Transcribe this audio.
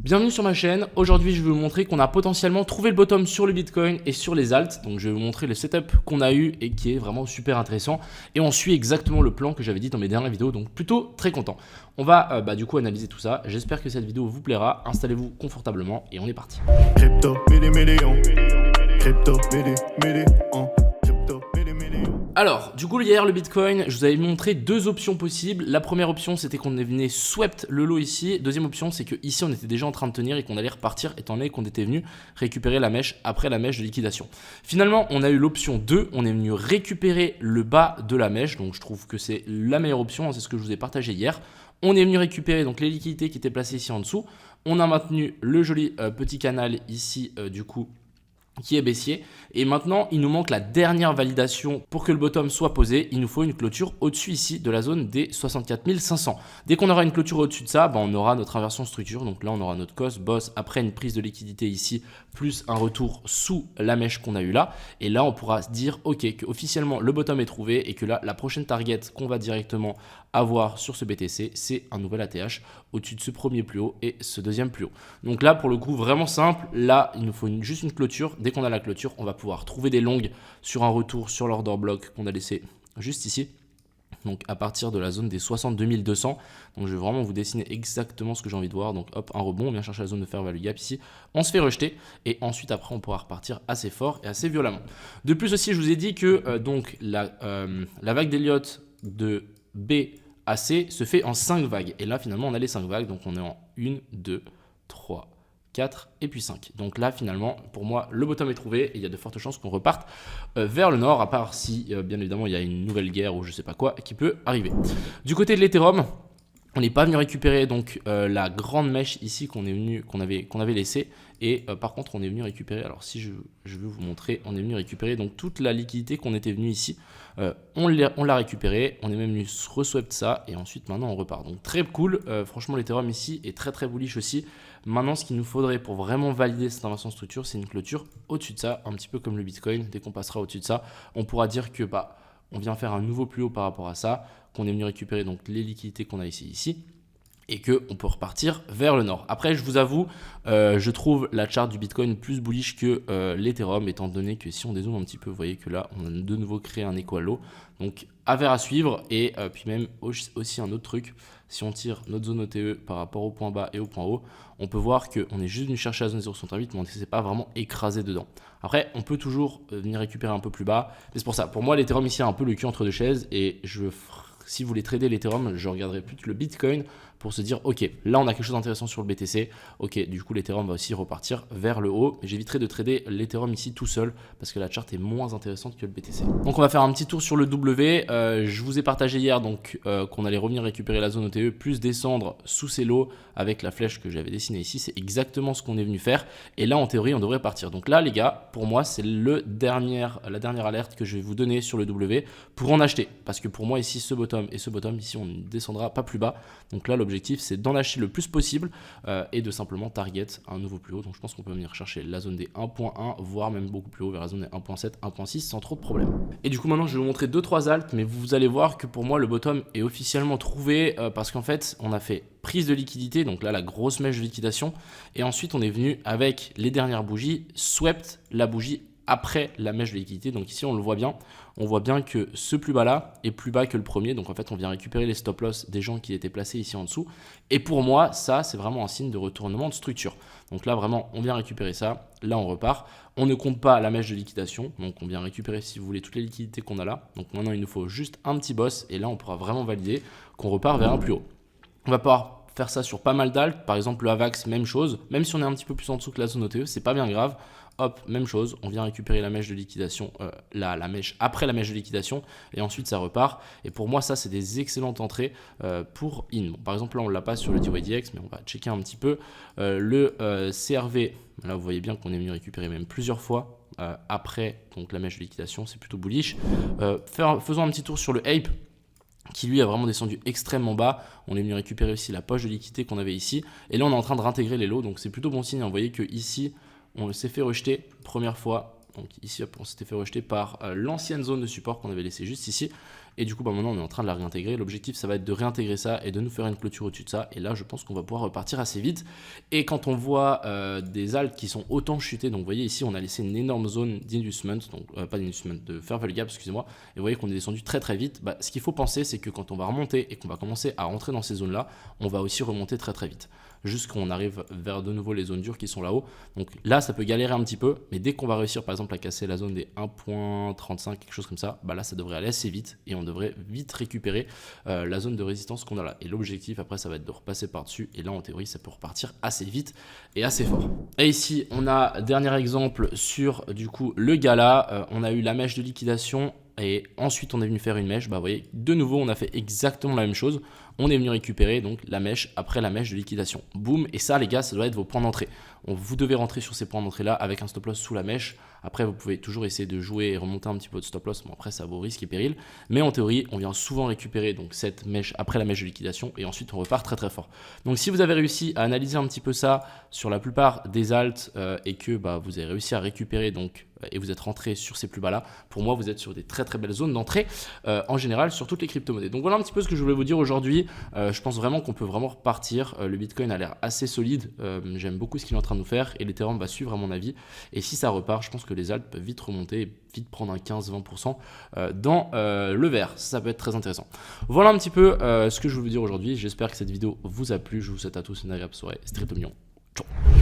Bienvenue sur ma chaîne. Aujourd'hui, je vais vous montrer qu'on a potentiellement trouvé le bottom sur le Bitcoin et sur les alts. Donc, je vais vous montrer le setup qu'on a eu et qui est vraiment super intéressant. Et on suit exactement le plan que j'avais dit dans mes dernières vidéos. Donc, plutôt très content. On va du coup analyser tout ça. J'espère que cette vidéo vous plaira. Installez-vous confortablement et on est parti. Crypto, million. Crypto, million. Alors, du coup, hier, le Bitcoin, je vous avais montré deux options possibles. La première option, c'était qu'on venait swept le lot ici. Deuxième option, c'est que ici, on était déjà en train de tenir et qu'on allait repartir étant donné qu'on était venu récupérer la mèche après la mèche de liquidation. Finalement, on a eu l'option 2. On est venu récupérer le bas de la mèche. Donc, je trouve que c'est la meilleure option. C'est ce que je vous ai partagé hier. On est venu récupérer donc les liquidités qui étaient placées ici en dessous. On a maintenu le joli petit canal ici, du coup, qui est baissier. Et maintenant, il nous manque la dernière validation pour que le bottom soit posé. Il nous faut une clôture au-dessus ici de la zone des 64 500. Dès qu'on aura une clôture au-dessus de ça, on aura notre inversion structure. Donc là, on aura notre cost, boss, après une prise de liquidité ici, plus un retour sous la mèche qu'on a eu là. Et là, on pourra se dire, ok, que officiellement le bottom est trouvé et que là, la prochaine target qu'on va directement avoir sur ce BTC, c'est un nouvel ATH au-dessus de ce premier plus haut et ce deuxième plus haut. Donc là, pour le coup, vraiment simple. Là, il nous faut juste une clôture. Dès qu'on a la clôture, on va pouvoir trouver des longues sur un retour sur l'order block qu'on a laissé juste ici. Donc à partir de la zone des 62 200. Donc je vais vraiment vous dessiner exactement ce que j'ai envie de voir. Donc hop, un rebond, on vient chercher la zone de fair value gap ici. On se fait rejeter et ensuite après on pourra repartir assez fort et assez violemment. De plus aussi, je vous ai dit que donc la vague d'Elliott de B à C se fait en 5 vagues. Et là finalement on a les 5 vagues. Donc on est en 1, 2, 3, 4 et puis 5. Donc là finalement pour moi le bottom est trouvé et il y a de fortes chances qu'on reparte vers le nord, à part si bien évidemment il y a une nouvelle guerre ou je sais pas quoi qui peut arriver. Du côté de l'Ethereum, on n'est pas venu récupérer donc la grande mèche ici qu'on avait laissée. Et par contre on est venu récupérer, alors si je veux vous montrer, on est venu récupérer donc toute la liquidité qu'on était venu ici. On l'a récupéré, on est même venu reswap ça et ensuite maintenant on repart. Donc très cool, franchement l'Ethereum ici est très bullish aussi. Maintenant ce qu'il nous faudrait pour vraiment valider cette inversion de structure, c'est une clôture au-dessus de ça, un petit peu comme le Bitcoin. Dès qu'on passera au-dessus de ça, on pourra dire que on vient faire un nouveau plus haut par rapport à ça, qu'on est venu récupérer donc les liquidités qu'on a ici. Et qu'on peut repartir vers le nord. Après, je vous avoue, je trouve la charte du Bitcoin plus bullish que l'Ethereum, étant donné que si on dézoome un petit peu, vous voyez que là, on a de nouveau créé un écho à l'eau. Donc, affaire à suivre. Et puis même aussi un autre truc, si on tire notre zone OTE par rapport au point bas et au point haut, on peut voir qu'on est juste venu chercher la zone 0,68, mais on ne s'est pas vraiment écrasé dedans. Après, on peut toujours venir récupérer un peu plus bas. C'est pour ça, pour moi, l'Ethereum ici a un peu le cul entre deux chaises et si vous voulez trader l'Ethereum, je regarderai plus le Bitcoin pour se dire, ok, là on a quelque chose d'intéressant sur le BTC. Ok, du coup l'Ethereum va aussi repartir vers le haut. J'éviterai de trader l'Ethereum ici tout seul parce que la charte est moins intéressante que le BTC. Donc on va faire un petit tour sur le W. Je vous ai partagé hier donc qu'on allait revenir récupérer la zone OTE plus descendre sous ces lots avec la flèche que j'avais dessinée ici. C'est exactement ce qu'on est venu faire. Et là en théorie on devrait partir. Donc là les gars, pour moi c'est la dernière alerte que je vais vous donner sur le W pour en acheter. Parce que pour moi ici ce bottom et ce bottom ici on ne descendra pas plus bas. Donc là l'objectif c'est d'en acheter le plus possible et de simplement target un nouveau plus haut. Donc je pense qu'on peut venir chercher la zone des 1.1 voire même beaucoup plus haut vers la zone des 1.7, 1.6 sans trop de problème. Et du coup maintenant je vais vous montrer 2-3 alts, mais vous allez voir que pour moi le bottom est officiellement trouvé parce qu'en fait on a fait prise de liquidité, donc là la grosse mèche de liquidation, et ensuite on est venu avec les dernières bougies, swept la bougie après la mèche de liquidité. Donc ici on le voit bien, on voit bien que ce plus bas là est plus bas que le premier. Donc en fait on vient récupérer les stop loss des gens qui étaient placés ici en dessous. Et pour moi ça c'est vraiment un signe de retournement de structure. Donc là vraiment on vient récupérer ça, là on repart. On ne compte pas la mèche de liquidation, donc on vient récupérer si vous voulez toutes les liquidités qu'on a là. Donc maintenant il nous faut juste un petit boss et là on pourra vraiment valider qu'on repart vers un plus haut. On va pouvoir faire ça sur pas mal d'alts, par exemple le AVAX, même chose, même si on est un petit peu plus en dessous que la zone OTE, c'est pas bien grave. Hop, même chose, on vient récupérer la mèche de liquidation, la mèche après la mèche de liquidation, et ensuite ça repart. Et pour moi, ça, c'est des excellentes entrées pour IN. Bon, par exemple, là, on ne l'a pas sur le DYDX, mais on va checker un petit peu. Le CRV, là, vous voyez bien qu'on est venu récupérer même plusieurs fois après donc, la mèche de liquidation, c'est plutôt bullish. Faisons un petit tour sur le Ape, qui lui a vraiment descendu extrêmement bas. On est venu récupérer aussi la poche de liquidité qu'on avait ici. Et là, on est en train de réintégrer les lots, donc c'est plutôt bon signe. Vous voyez que ici, on s'est fait rejeter première fois. Donc ici, hop, on s'était fait rejeter par l'ancienne zone de support qu'on avait laissée juste ici. Et du coup, bah, maintenant, on est en train de la réintégrer. L'objectif, ça va être de réintégrer ça et de nous faire une clôture au-dessus de ça. Et là, je pense qu'on va pouvoir repartir assez vite. Et quand on voit des alts qui sont autant chutés, donc vous voyez ici, on a laissé une énorme zone d'inducement, donc pas d'inducement, de fair value gap, excusez-moi. Et vous voyez qu'on est descendu très très vite. Bah, ce qu'il faut penser, c'est que quand on va remonter et qu'on va commencer à rentrer dans ces zones-là, on va aussi remonter très très vite, jusqu'on arrive vers de nouveau les zones dures qui sont là-haut. Donc là, ça peut galérer un petit peu, mais dès qu'on va réussir par exemple à casser la zone des 1.35, quelque chose comme ça, bah là, ça devrait aller assez vite et on devrait vite récupérer la zone de résistance qu'on a là. Et l'objectif, après, ça va être de repasser par-dessus. Et là, en théorie, ça peut repartir assez vite et assez fort. Et ici, on a dernier exemple sur du coup le gala. On a eu la mèche de liquidation. Et ensuite, on est venu faire une mèche. Bah, vous voyez, de nouveau, on a fait exactement la même chose. On est venu récupérer donc la mèche après la mèche de liquidation. Boum. Et ça, les gars, ça doit être vos points d'entrée. Vous devez rentrer sur ces points d'entrée-là avec un stop loss sous la mèche. Après, vous pouvez toujours essayer de jouer et remonter un petit peu de stop loss. Bon, après, ça a vos risques et périls. Mais en théorie, on vient souvent récupérer donc cette mèche après la mèche de liquidation. Et ensuite, on repart très très fort. Donc, si vous avez réussi à analyser un petit peu ça sur la plupart des alts et que bah, vous avez réussi à récupérer donc et vous êtes rentré sur ces plus bas là, pour moi vous êtes sur des très très belles zones d'entrée en général sur toutes les crypto-monnaies. Donc voilà un petit peu ce que je voulais vous dire aujourd'hui. Je pense vraiment qu'on peut vraiment repartir. Le Bitcoin a l'air assez solide, j'aime beaucoup ce qu'il est en train de nous faire et l'Ethereum va suivre à mon avis. Et si ça repart, je pense que les alts peuvent vite remonter et vite prendre un 15-20% dans le vert. Ça peut être très intéressant. Voilà un petit peu ce que je voulais vous dire aujourd'hui. J'espère que cette vidéo vous a plu. Je vous souhaite à tous une agréable soirée. C'était Crypto Million. Ciao.